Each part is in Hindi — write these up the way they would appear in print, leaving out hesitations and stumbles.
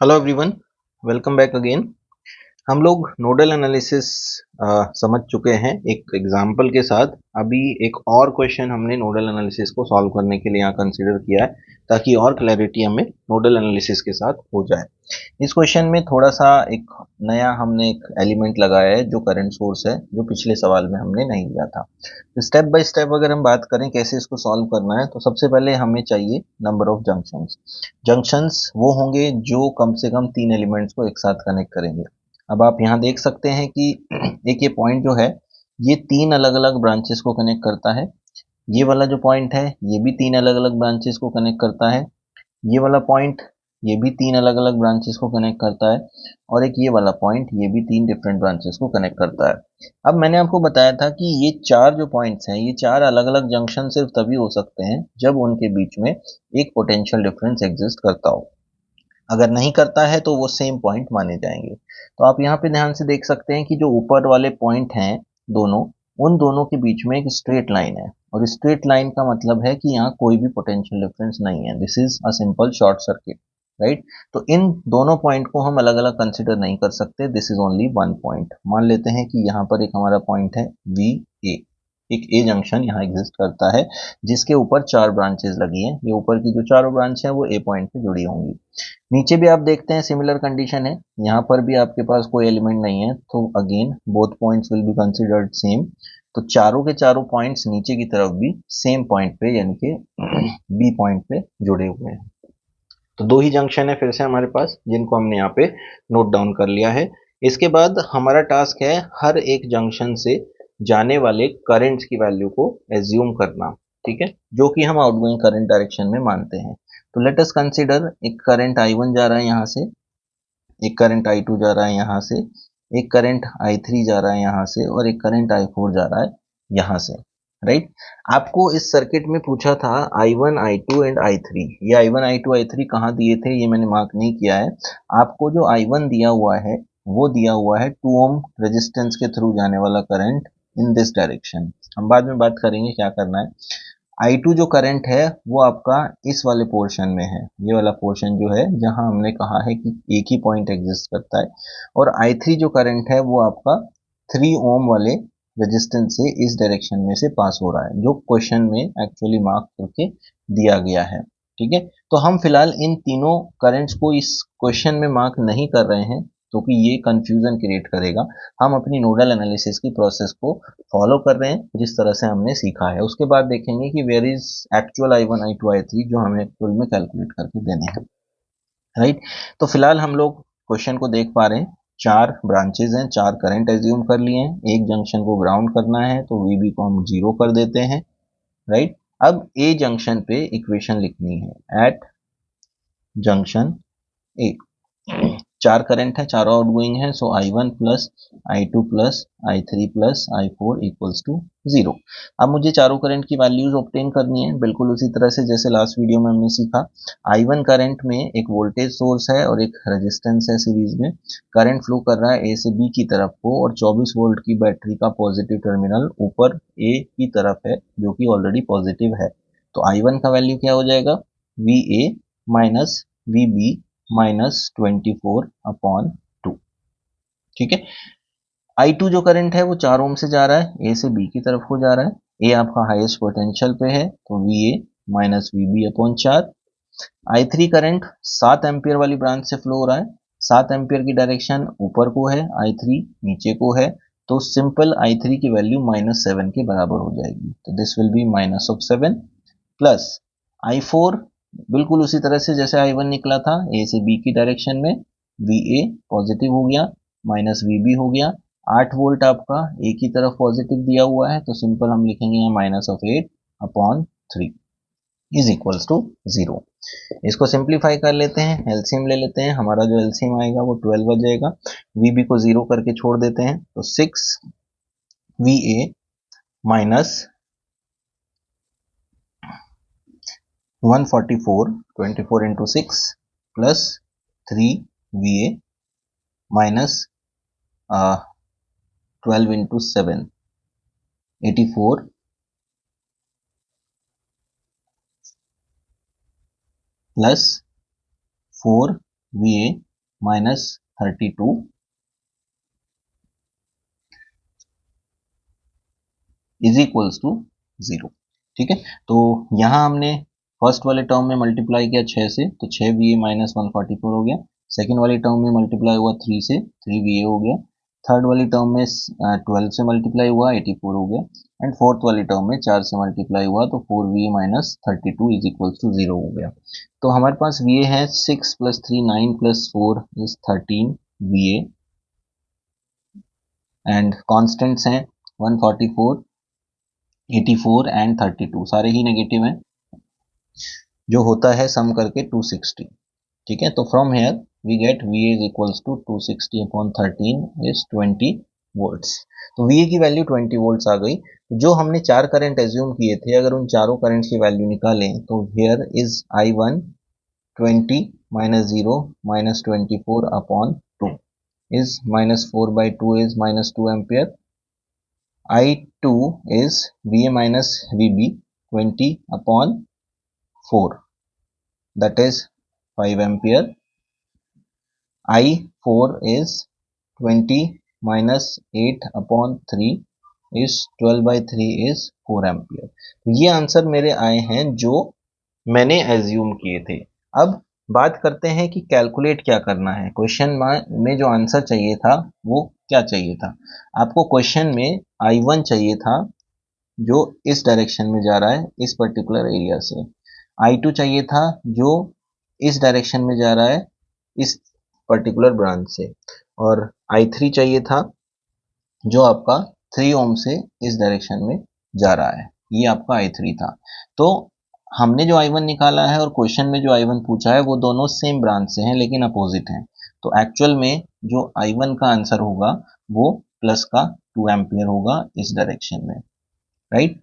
Hello everyone, welcome back again. हम लोग नोडल एनालिसिस समझ चुके हैं एक एग्जाम्पल के साथ। अभी एक और क्वेश्चन हमने नोडल एनालिसिस को सॉल्व करने के लिए यहाँ कंसीडर किया है ताकि और क्लैरिटी हमें नोडल एनालिसिस के साथ हो जाए। इस क्वेश्चन में थोड़ा सा एक नया हमने एक एलिमेंट लगाया है जो करंट सोर्स है, जो पिछले सवाल में हमने नहीं लिया था। तो स्टेप बाय स्टेप अगर हम बात करें कैसे इसको सॉल्व करना है, तो सबसे पहले हमें चाहिए नंबर ऑफ जंक्शंस। जंक्शंस वो होंगे जो कम से कम तीन एलिमेंट्स को एक साथ कनेक्ट करेंगे। अब आप यहाँ देख सकते हैं कि एक ये पॉइंट जो है, ये तीन अलग अलग ब्रांचेस को कनेक्ट करता है। ये वाला जो पॉइंट है, ये भी तीन अलग अलग ब्रांचेस को कनेक्ट करता है। ये वाला पॉइंट, ये भी तीन अलग अलग ब्रांचेस को कनेक्ट करता है। और एक ये वाला पॉइंट, ये भी तीन डिफरेंट ब्रांचेस को कनेक्ट करता है। अब मैंने आपको बताया था कि ये चार जो पॉइंट्स हैं, ये चार अलग अलग जंक्शन सिर्फ तभी हो सकते हैं जब उनके बीच में एक पोटेंशियल डिफरेंस एग्जिस्ट करता हो। अगर नहीं करता है तो वो सेम पॉइंट माने जाएंगे। तो आप यहाँ पे ध्यान से देख सकते हैं कि जो ऊपर वाले पॉइंट हैं दोनों, उन दोनों के बीच में एक स्ट्रेट लाइन है, और स्ट्रेट लाइन का मतलब है कि यहाँ कोई भी पोटेंशियल डिफरेंस नहीं है। This is a simple short circuit, right. तो इन दोनों पॉइंट को हम अलग अलग कंसिडर नहीं कर सकते। This is only one point. मान लेते हैं कि यहाँ पर एक हमारा पॉइंट है वी ए, एक ए जंक्शन यहाँ एग्जिस्ट करता है जिसके ऊपर चार ब्रांचेस लगी हैं। ये ऊपर की जो चारों ब्रांच है वो ए पॉइंट पे जुड़ी होंगी। नीचे भी आप देखते हैं सिमिलर कंडीशन है, यहाँ पर भी आपके पास कोई एलिमेंट नहीं है, तो again both points will be considered same. तो चारों के चारों पॉइंट्स नीचे की तरफ भी सेम पॉइंट पे यानी कि बी पॉइंट पे जुड़े हुए हैं। तो दो ही जंक्शन है फिर से हमारे पास, जिनको हमने यहाँ पे नोट डाउन कर लिया है। इसके बाद हमारा टास्क है हर एक जंक्शन से जाने वाले करंट्स की वैल्यू को एज्यूम करना, ठीक है, जो कि हम आउटगोइंग करंट डायरेक्शन में मानते हैं। तो लेट अस कंसीडर एक करंट I1 जा रहा है यहाँ से, एक करंट I2 जा रहा है यहाँ से, एक करंट I3 जा रहा है यहाँ से, और एक करंट I4 जा रहा है यहाँ से, राइट। आपको इस सर्किट में पूछा था I1 I2 एंड I3। ये I1 I2 I3 कहाँ दिए थे ये मैंने मार्क नहीं किया है। आपको जो I1 दिया हुआ है वो दिया हुआ है 2 ओम रेजिस्टेंस के थ्रू जाने वाला करंट इन दिस डायरेक्शन। हम बाद में बात करेंगे क्या करना है। I2 जो करंट है वो आपका इस वाले पोर्शन में है, ये वाला पोर्शन जो है जहां हमने कहा है कि एक ही पॉइंट एग्जिस्ट करता है। और I3 जो करंट है वो आपका 3 ओम वाले रेजिस्टेंस से इस डायरेक्शन में से पास हो रहा है, जो क्वेश्चन में एक्चुअली मार्क करके दिया गया है, ठीक है। तो हम फिलहाल इन तीनों करंट्स को इस क्वेश्चन में मार्क नहीं कर रहे हैं क्योंकि ये कंफ्यूजन क्रिएट करेगा। हम अपनी नोडल एनालिसिस की प्रोसेस को फॉलो कर रहे हैं जिस तरह से हमने सीखा है। उसके बाद देखेंगे कि where is actual I1 I2 I3 जो हमें एक्चुअल में कैलकुलेट करके देने हैं, राइट। तो फिलहाल हम लोग क्वेश्चन को देख पा रहे हैं, चार ब्रांचेज हैं, चार करंट एज्यूम कर लिए हैं, एक जंक्शन को ग्राउंड करना है तो VB को हम जीरो कर देते हैं, राइट। अब ए जंक्शन पे इक्वेशन लिखनी है एट जंक्शन ए। चार करंट है, चारों आउटगोइंग है, so I1 plus I2 plus I3 plus I4 equals to 0। अब मुझे चारों करंट की वैल्यूज ऑब्टेन करनी है, बिल्कुल उसी तरह से जैसे लास्ट वीडियो में हमने सीखा। I1 करंट में एक वोल्टेज सोर्स है और एक रेजिस्टेंस है सीरीज में। करंट फ्लो कर रहा है ए से बी की तरफ को, और 24 वोल्ट की बैटरी का पॉजिटिव टर्मिनल ऊपर ए की तरफ है जो कि ऑलरेडी पॉजिटिव है। तो I1 का वैल्यू क्या हो जाएगा, VA माइनस VB माइनस 24/2, ठीक है। I2 जो करंट है वो 4 ओम से जा रहा है, ए से बी की तरफ को जा रहा है। ए आपका हाईएस्ट पोटेंशियल पे है तो VA minus VB/4। I3 current 7 ampere वाली ब्रांच से फ्लो हो रहा है, 7 एम्पियर की डायरेक्शन ऊपर को है, I3 नीचे को है, तो सिंपल I3 की वैल्यू -7 के बराबर हो जाएगी। तो this will be -7 plus I4 बिल्कुल उसी तरह से जैसे I1 निकला था, ए से बी की डायरेक्शन में, VA पॉजिटिव हो गया माइनस VB हो गया। 8 वोल्ट आपका ए की तरफ पॉजिटिव दिया हुआ है तो सिंपल हम लिखेंगे यहाँ -8/3 इज इक्वल्स टू 0। इसको सिंप्लीफाई कर लेते हैं, एलसीएम ले लेते हैं। हमारा जो एलसीएम आएगा वो 12 आ जाएगा। VB को 0 करके छोड़ देते हैं तो 6 VA minus 144, 24 into 6 plus 3 VA minus 12 into 7 84 plus 4 VA -32 is equals to 0। ठीक है, तो यहाँ हमने फर्स्ट वाले टर्म में मल्टीप्लाई किया 6 से, तो 6 VA माइनस 144 हो गया। सेकेंड वाली टर्म में मल्टीप्लाई हुआ 3 से, 3 VA हो गया। थर्ड वाली टर्म में 12 से मल्टीप्लाई हुआ 84 हो गया। एंड फोर्थ वाली टर्म में 4 से मल्टीप्लाई हुआ तो 4 VA minus 32 is equals to 0 हो गया। तो हमारे पास VA है 6 plus 3 9 plus 4 is 13 VA and constants हैं 144 84 एंड 32 सारे ही नेगेटिव हैं, जो होता है सम करके 260। ठीक है, तो from here we get VA is equals to 260 upon 13 is 20 volts. तो VA की वैल्यू 20 वोल्ट्स आ गई। जो हमने चार करंट एज्यूम किए थे, अगर उन चारों करंट की वैल्यू निकालें तो here is I1 20 minus 0 minus 24 upon 2 is minus 4 by 2 is minus 2 ampere. I2 is VA minus VB 20 upon 4 that is 5 ampere. I4 is 20 minus 8 upon 3 is 12 by 3 is 4 ampere। ये आंसर मेरे आए हैं जो मैंने एज्यूम किए थे। अब बात करते हैं कि कैलकुलेट क्या करना है। क्वेश्चन में जो आंसर चाहिए था वो क्या चाहिए था। आपको क्वेश्चन में I1 चाहिए था जो इस डायरेक्शन में जा रहा है इस पर्टिकुलर एरिया से। I2 चाहिए था जो इस डायरेक्शन में जा रहा है इस पर्टिकुलर ब्रांच से। और I3 चाहिए था जो आपका 3 ओम से इस डायरेक्शन में जा रहा है। ये आपका I3 था। तो हमने जो I1 निकाला है और क्वेश्चन में जो I1 पूछा है वो दोनों सेम ब्रांच से हैं लेकिन अपोजिट हैं। तो एक्चुअल में जो I1 का आंसर होगा वो प्लस का 2 एम्पियर होगा इस डायरेक्शन में, राइट।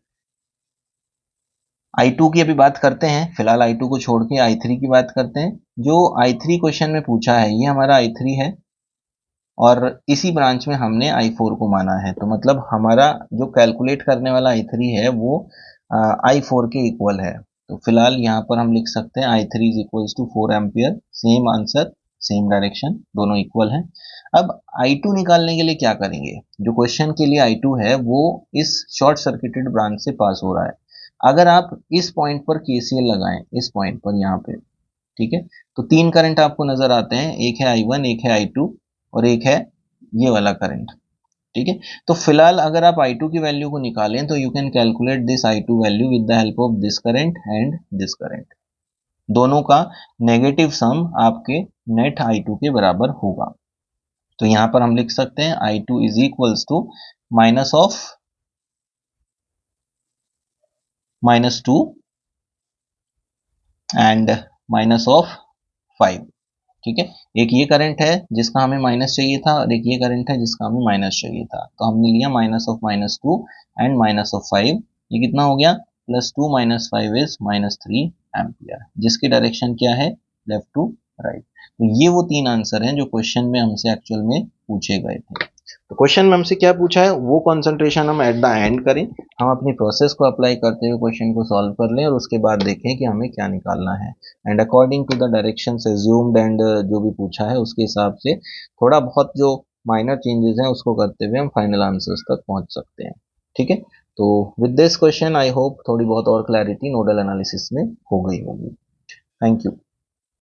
I2 की अभी बात करते हैं, फिलहाल I2 को छोड़ के I3 की बात करते हैं। जो I3 क्वेश्चन में पूछा है ये हमारा I3 है और इसी ब्रांच में हमने I4 को माना है। तो मतलब हमारा जो कैलकुलेट करने वाला I3 है वो I4 के इक्वल है। तो फिलहाल यहाँ पर हम लिख सकते हैं I3 is equals to 4 ampere. Same answer same direction, दोनों इक्वल हैं। अब I2 निकालने के लिए क्या करेंगे। जो क्वेश्चन के लिए I2 है वो इस शॉर्ट सर्किटेड ब्रांच से पास हो रहा है। अगर आप इस पॉइंट पर KCL लगाएं, इस पॉइंट पर यहाँ पे, ठीक है, तो तीन करंट आपको नजर आते हैं, एक है I1, एक है I2 और एक है ये वाला करंट। ठीक है, तो फिलहाल अगर आप I2 की वैल्यू को निकालें तो you can calculate this I2 value with the help of this current and this current. दोनों का नेगेटिव सम आपके नेट I2 के बराबर होगा। तो यहां पर हम लिख सकते हैं I2 is equals to minus of -2 and minus of 5। ठीक है, एक ये करंट है जिसका हमें माइनस चाहिए था और एक ये करंट है जिसका हमें माइनस चाहिए था। तो हमने लिया -2 एंड -5। ये कितना हो गया, +2 - 5 इज -3 एम्पियर, जिसकी डायरेक्शन क्या है, लेफ्ट टू राइट। तो ये वो तीन आंसर हैं जो क्वेश्चन में हमसे एक्चुअल में पूछे गए थे। तो क्वेश्चन में हमसे क्या पूछा है वो कंसंट्रेशन हम एट द एंड करें, हम अपनी प्रोसेस को अप्लाई करते हुए क्वेश्चन को सॉल्व कर लें और उसके बाद देखें कि हमें क्या निकालना है। And according to the directions assumed and जो भी पूछा है उसके हिसाब से थोड़ा बहुत जो माइनर चेंजेस हैं उसको करते हुए हम फाइनल आंसर्स तक पहुंच सकते हैं। ठीक है, तो with this question I hope थोड़ी बहुत और क्लैरिटी नोडल एनालिसिस में हो गई होगी। Thank you.